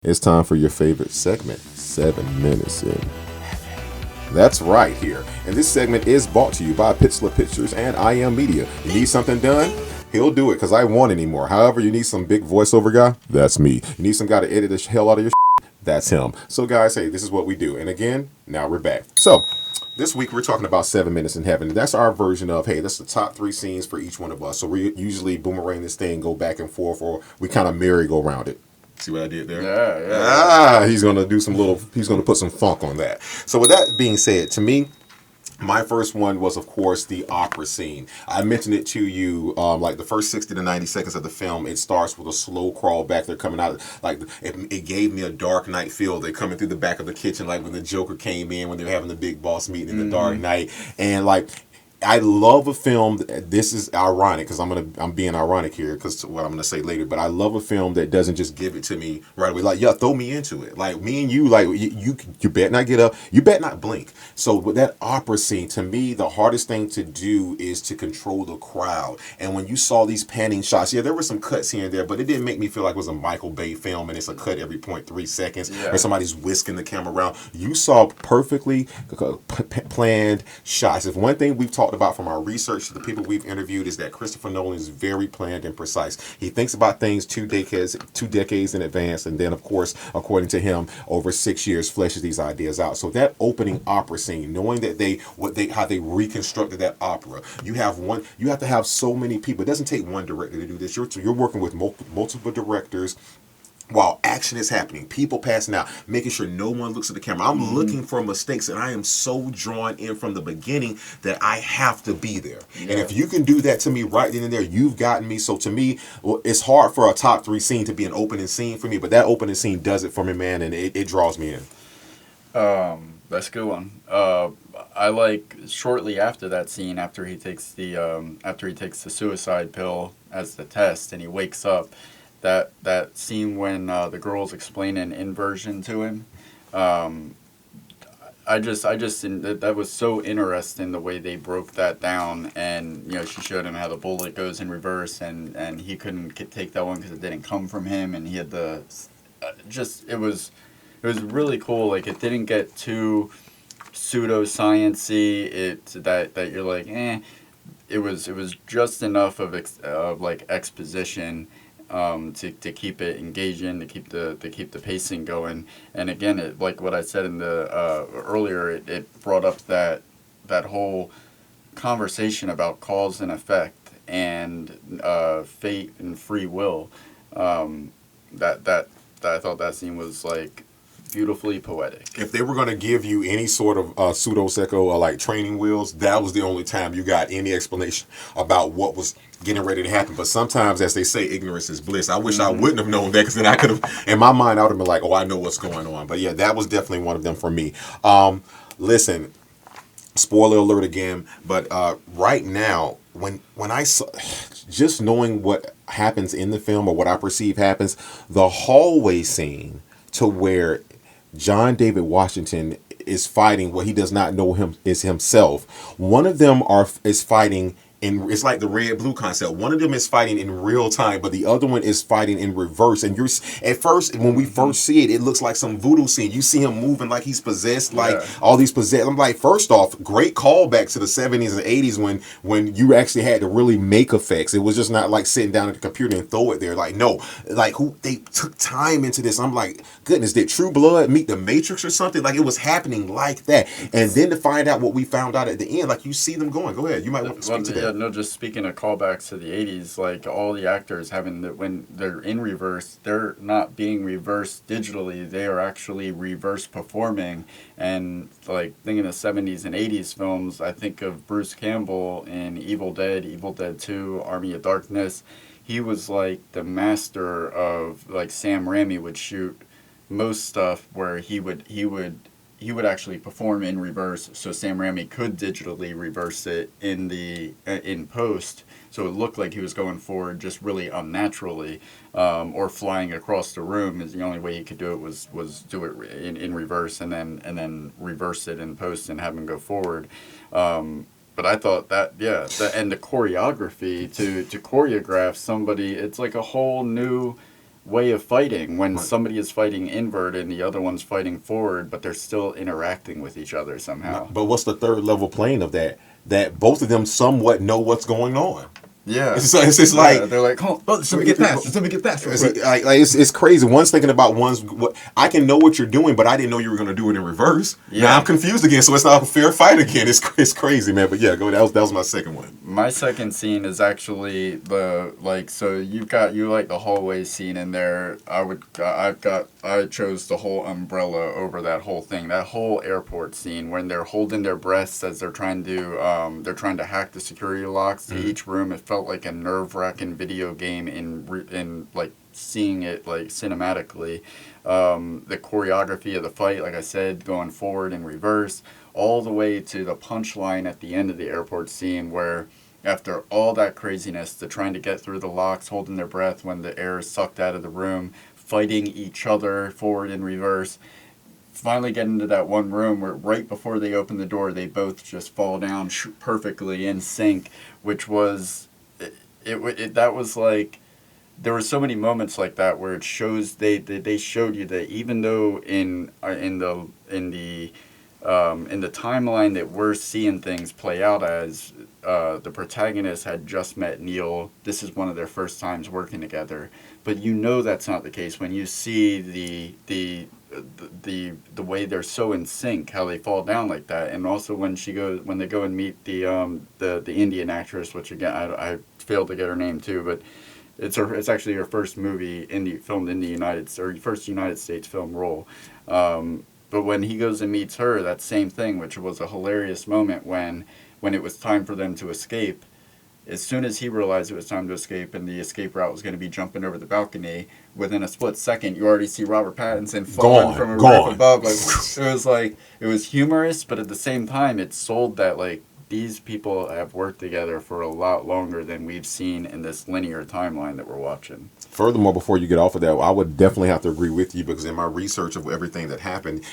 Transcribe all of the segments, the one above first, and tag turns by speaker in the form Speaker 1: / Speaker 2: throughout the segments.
Speaker 1: It's time for your favorite segment, 7 Minutes in. That's right here. And this segment is brought to you by Pixlr Pictures and I Am Media. You need something done? He'll do it because I won't anymore. However, you need some big voiceover guy? That's me. You need some guy to edit the hell out of your That's him. So guys, hey, this is what we do. And again, now we're back. So this week we're talking about 7 Minutes in Heaven. That's our version of, hey, that's the top 3 scenes for each one of us. So we usually boomerang this thing, go back and forth, or we kind of merry-go-round it. See what I did there?
Speaker 2: Yeah.
Speaker 1: He's gonna do some little. He's gonna put some funk on that. So with that being said, to me, my first one was, of course, the opera scene. I mentioned it to you, like the first 60 to 90 seconds of the film. It starts with a slow crawl back. They're coming out, like it gave me a Dark Knight feel. They're coming through the back of the kitchen, like when the Joker came in, when they were having the big boss meeting in the Dark Knight, and like. I love a film. This is ironic because I'm being ironic here because what I'm gonna say later. But I love a film that doesn't just give it to me right away. Like, yeah, throw me into it. Like me and you, like you bet not get up. You bet not blink. So with that opera scene, to me, the hardest thing to do is to control the crowd. And when you saw these panning shots, yeah, there were some cuts here and there, but it didn't make me feel like it was a Michael Bay film and it's a cut every 0.3 seconds or somebody's whisking the camera around. You saw perfectly planned shots. If one thing we've talked about from our research to the people we've interviewed is that Christopher Nolan is very planned and precise. He thinks about things 2 decades in advance, and then, of course, according to him, over 6 years fleshes these ideas out. So that opening opera scene, knowing that how they reconstructed that opera, you have to have so many people. It doesn't take one director to do this. You're working with multiple directors while action is happening, people passing out, making sure no one looks at the camera. I'm looking for mistakes, and I am so drawn in from the beginning that I have to be there. Yeah. And if you can do that to me right then and there, you've gotten me. So to me, well, it's hard for a top 3 scene to be an opening scene for me, but that opening scene does it for me, man, and it draws me in.
Speaker 2: That's a good one. I like shortly after that scene, after he takes the suicide pill as the test, and he wakes up. That scene when the girl's explaining inversion to him, that was so interesting the way they broke that down, and she showed him how the bullet goes in reverse, and he couldn't take that one because it didn't come from him, and he had the it was really cool. Like, it didn't get too pseudoscience-y. That you're like, eh. It was just enough of like exposition to keep it engaging, to keep the pacing going. And again, it, like what I said in the earlier, it brought up that whole conversation about cause and effect and fate and free will. That I thought that scene was like beautifully poetic.
Speaker 1: If they were going to give you any sort of pseudo-psycho or like training wheels, that was the only time you got any explanation about what was getting ready to happen. But sometimes, as they say, ignorance is bliss. I wish I wouldn't have known that, because then I could have, in my mind, I would have been like, oh, I know what's going on. But yeah, that was definitely one of them for me. Listen, spoiler alert again, but right now, when I saw, just knowing what happens in the film or what I perceive happens, the hallway scene to where John David Washington is fighting what he does not know him is himself. One of them is fighting in, it's like the red blue concept. One of them is fighting in real time, but the other one is fighting in reverse. And you're at first, when we first see it, it looks like some voodoo scene. You see him moving like he's possessed, like all these possessed. I'm like, first off, great callback to the 70s and 80s when you actually had to really make effects. It was just not like sitting down at the computer and throw it there. Like, no, like they took time into this. I'm like, goodness, did True Blood meet the Matrix or something? Like, it was happening like that. And then to find out what we found out at the end, like, you see them going. Go ahead, you might want to speak to that.
Speaker 2: No, just speaking of callbacks to the 80s, like all the actors when they're in reverse, they're not being reversed digitally, they are actually reverse performing. And like thinking of 70s and 80s films, I think of Bruce Campbell in Evil Dead 2, Army of Darkness. He was like the master of, like, Sam Raimi would shoot most stuff where he would actually perform in reverse, so Sam Raimi could digitally reverse it in post, so it looked like he was going forward just really unnaturally, or flying across the room. Is the only way he could do it was do it in reverse and then reverse it in post and have him go forward. But I thought that, and the choreography to choreograph somebody, it's like a whole new way of fighting when
Speaker 1: Right.
Speaker 2: somebody is fighting inward and the other one's fighting forward, but they're still interacting with each other somehow.
Speaker 1: But what's the third level plane of that? That both of them somewhat know what's going on.
Speaker 2: Yeah.
Speaker 1: It's just
Speaker 2: Yeah,
Speaker 1: like
Speaker 2: they're like, oh, let me get past. Let me get past real quick.
Speaker 1: it's crazy. One's thinking about one's. What I can know what you're doing, but I didn't know you were going to do it in reverse.
Speaker 2: Yeah.
Speaker 1: Now I'm confused again, so it's not a fair fight again. It's crazy, man. But yeah, go. That was my second one.
Speaker 2: My second scene is actually the so you like the hallway scene in there. I chose the whole umbrella over that whole thing. That whole airport scene when they're holding their breaths as they're trying to hack the security locks to each room. It felt like a nerve-wracking video game in like seeing it like cinematically. The choreography of the fight, like I said, going forward and reverse, all the way to the punchline at the end of the airport scene where after all that craziness, they're trying to get through the locks, holding their breath when the air is sucked out of the room, fighting each other forward and reverse, finally get into that one room where right before they open the door, they both just fall down perfectly in sync, which was, that was like, there were so many moments like that where it shows they showed you that even though in the timeline that we're seeing things play out as, the protagonist had just met Neil. This is one of their first times working together, but you know that's not the case when you see the way they're so in sync, how they fall down like that, and also when they go and meet the Indian actress, which again I failed to get her name too, but it's actually her first movie filmed in the first United States film role. But when he goes and meets her, that same thing, which was a hilarious moment when it was time for them to escape. As soon as he realized it was time to escape and the escape route was going to be jumping over the balcony, within a split second, you already see Robert Pattinson falling from a roof above. It was humorous, but at the same time, it sold that like these people have worked together for a lot longer than we've seen in this linear timeline that we're watching.
Speaker 1: Furthermore, before you get off of that, I would definitely have to agree with you because in my research of everything that happened,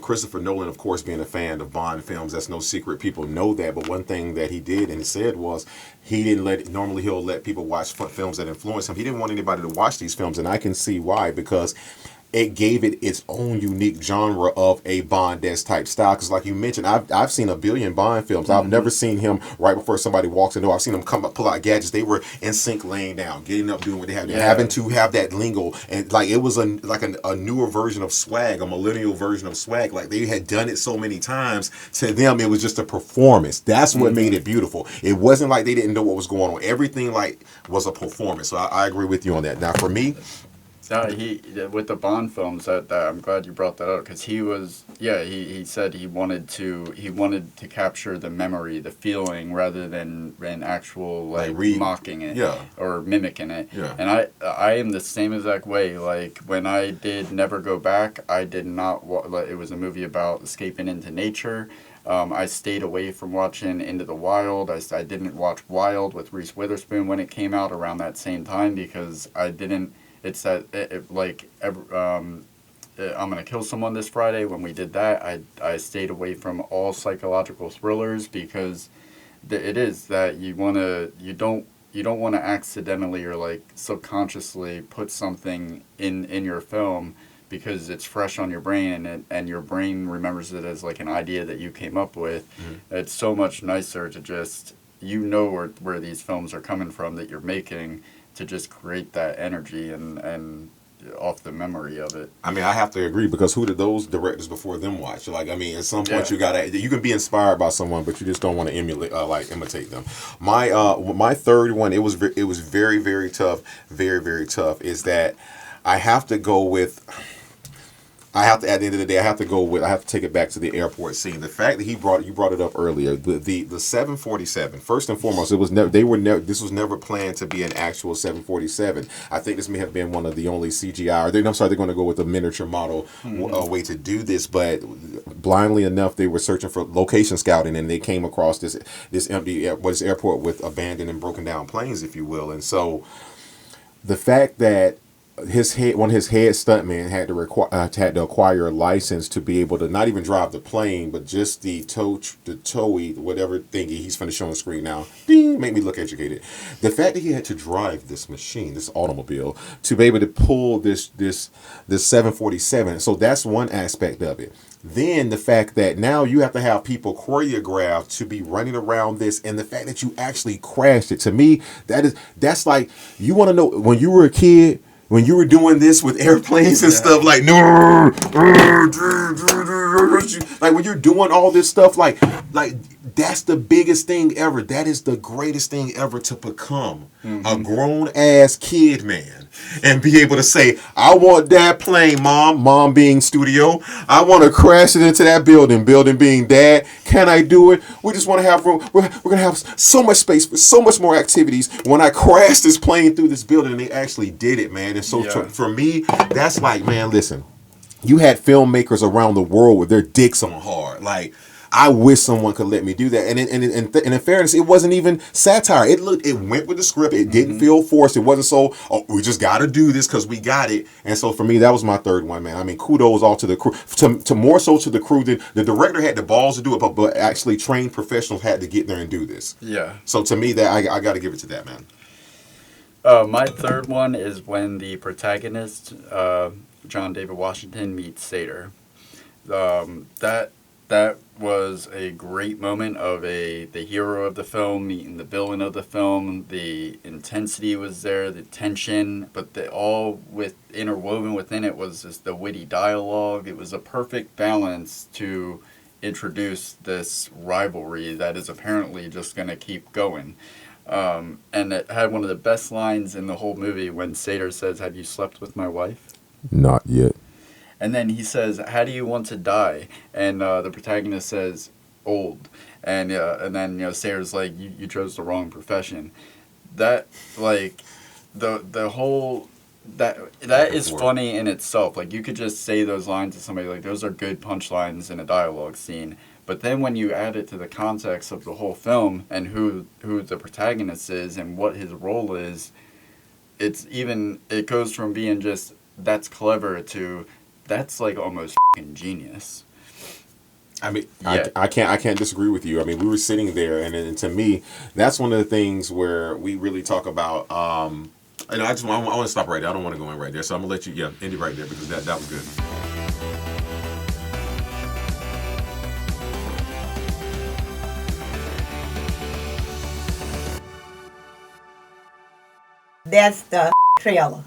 Speaker 1: Christopher Nolan, of course, being a fan of Bond films, that's no secret. People know that. But one thing that he did and said was normally he'll let people watch films that influence him. He didn't want anybody to watch these films, and I can see why, because it gave it its own unique genre of a Bond-esque type style. Because like you mentioned, I've seen a billion Bond films. I've never seen him right before somebody walks in the door. I've seen him come up, pull out gadgets. They were in sync, laying down, getting up, doing what they have, having to have that lingo. And like it was a newer version of swag, a millennial version of swag. Like they had done it so many times. To them, it was just a performance. That's what made it beautiful. It wasn't like they didn't know what was going on. Everything like was a performance. So I agree with you on that. Now for me,
Speaker 2: no, with the Bond films, that I'm glad you brought that up because he said he wanted to capture the memory, the feeling, rather than actual like mocking it or mimicking it.
Speaker 1: Yeah.
Speaker 2: And I am the same exact way. Like when I did Never Go Back, I did not. It was a movie about escaping into nature. I stayed away from watching Into the Wild. I didn't watch Wild with Reese Witherspoon when it came out around that same time because I didn't. It's that I'm gonna kill someone this Friday. When we did that, I stayed away from all psychological thrillers because it is that you don't want to accidentally or like subconsciously put something in your film because it's fresh on your brain and your brain remembers it as like an idea that you came up with. It's so much nicer to just where these films are coming from that you're making, to just create that energy and off the memory of it.
Speaker 1: I mean, I have to agree because who did those directors before them watch? Like, I mean, at some point you can be inspired by someone, but you just don't want to imitate them. My third one, it was very, very tough, very, very tough. Is that I have to go with. At the end of the day, I have to take it back to the airport scene. The fact that you brought it up earlier, the 747. First and foremost, this was never planned to be an actual 747. I think this may have been one of the only CGI. They're going to go with a miniature model way to do this. But blindly enough, they were searching for location scouting, and they came across this empty airport with abandoned and broken down planes, if you will. And so the fact that one of his head stuntmen had to acquire a license to be able to not even drive the plane, but just the towy, whatever thingy he's finna show on the screen now. Ding, make me look educated. The fact that he had to drive this machine, this automobile, to be able to pull this 747. So that's one aspect of it. Then the fact that now you have to have people choreographed to be running around this, and the fact that you actually crashed it, to me, that's like, you want to know when you were a kid, when you were doing this with airplanes and stuff, like no, like when you're doing all this stuff, like that's the biggest thing ever. That is the greatest thing ever, to become a grown ass kid, man, and be able to say, I want that plane, mom being studio. I want to crash it into that building being dad. Can I do it? We just want to have room. We're going to have so much space for so much more activities when I crash this plane through this building. And they actually did it, man. And so for me, that's like, man, listen, you had filmmakers around the world with their dicks on hard. Like, I wish someone could let me do that. And in fairness, it wasn't even satire. It went with the script. It didn't feel forced. It wasn't so, oh, we just got to do this because we got it. And so for me, that was my third one, man. I mean, kudos all to the crew. To more so to the crew than the director had the balls to do it, but actually trained professionals had to get there and do this.
Speaker 2: Yeah.
Speaker 1: So to me, that I got to give it to that, man.
Speaker 2: My third one is when the protagonist, John David Washington, meets Sator. That was a great moment of the hero of the film meeting the villain of the film. The intensity was there, the tension, but interwoven within it was just the witty dialogue. It was a perfect balance to introduce this rivalry that is apparently just going to keep going. And it had one of the best lines in the whole movie when Sator says, "Have you slept with my wife?"
Speaker 1: Not yet.
Speaker 2: And then he says, "How do you want to die?" And the protagonist says, "Old." And then Sator's like, "You chose the wrong profession." That, like, the whole that is funny in itself. Like, you could just say those lines to somebody, like, those are good punchlines in a dialogue scene. But then when you add it to the context of the whole film and who the protagonist is and what his role is, it goes from being just that's clever to that's like almost f***ing genius.
Speaker 1: I mean, yeah. I can't disagree with you. I mean, we were sitting there, and to me, that's one of the things where we really talk about. And I want to stop right there. I don't want to go in right there, so I'm gonna let you, end it right there because that was good.
Speaker 3: That's the trailer.